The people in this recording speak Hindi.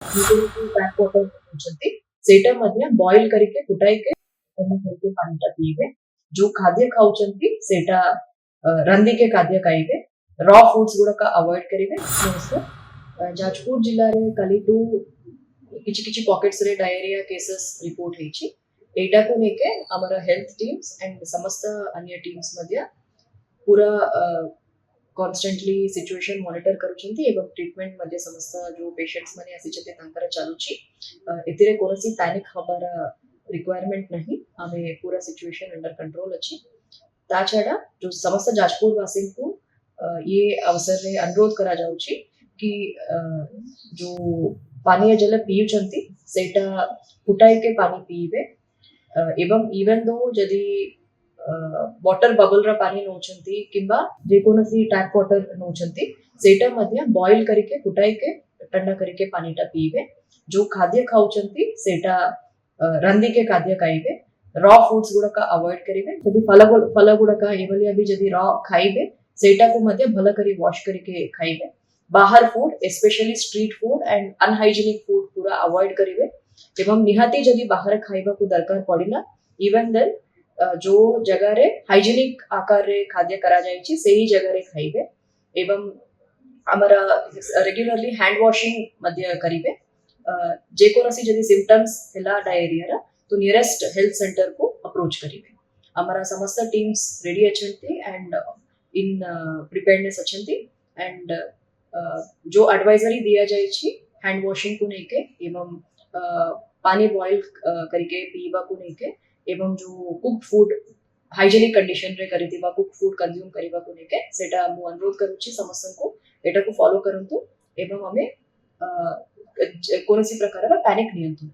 बैक वाटर होचंती सेटा मध्य बॉईल करिके फुटाइके तन्ने करके पानीटा पीबे जो खाद्य खाउचंती सेटा रंदिके खाद्य खाइबे रॉ फूड्स गुड़ाक अवॉइड करिबे नमस्कार जाजपुर जिल्ला रे कालीटू किछि किछि पॉकेट्स रे डायरिया केसेस रिपोर्ट हेछि एटा को लेके हमारा हेल्थ टीम्स एंड समस्त अन्य टीम्स मध्य पूरा कॉन्स्टेंटली सिचुएशन मॉनिटर करूछंती एवं ट्रीटमेंट मध्ये समस्त जो पेशेंट्स माने आसीचते तांकर चालुची एतिरे कोनसी पैनिक हबार रिक्वायरमेंट नहीं हमें पूरा सिचुएशन अंडर कंट्रोल अछि ता छाड़ा जो समस्त जाजपुर वासी को ये अवसर रे अनुरोध करा जाउची कि जो पानीय जल पीउचंती सेटा फुटाई के पानी पीबे एवं इवन दो जदि वाटर बबल रा पानी नौचंती किंबा जे कोनसी टैप वाटर नौचंती सेटा मध्य बॉईल करिके फुटाई के ठंडा करिके पानीटा पीबे जो खाद्य खाउचंती सेटा रंदिके खाद्य खाइबे रॉ फूड्स गुड़ाक अवॉइड करिबे जदि फल गुड़ाक एभलिया भी जदि रॉ खाइबे सेटा को मध्य भल करी वॉश करके खाइबे बाहर food specially street food and unhygienic food पूरा अवॉइड करिबे एवं निहाती जदि बाहर खाइबा को दरकार पड़िला इवन देन जो जगह रे हाइजीनिक आकार रे खाद्य करा जाइछि सेही जगह रे खाइबे एवं हमारा रेगुलरली हैंड वॉशिंग मध्य करिबे जे कोनसी जदि सिम्पटम्स हैला डायरिया रा तो नियरेस्ट हेल्थ सेंटर को अप्रोच करिबे हमारा समस्त टीम्स रेडी अछंती एंड इन प्रिपेयर्डनेस अछंती एंड जो एडवाइजरी दिया जाइछि हैंड वॉशिंग को लेके एवं पानी बॉईल करके पीबा को लेके एवं जो कुक फूड हाइजीनिक कंडीशन रे करितिबा कुक फूड कंज्यूम करिबा को लेके सेटा मु अनुरोध करूछि समस्त को एटा को फॉलो करंतु एवं हमें कोनसी प्रकार पैनिक नियंत्रण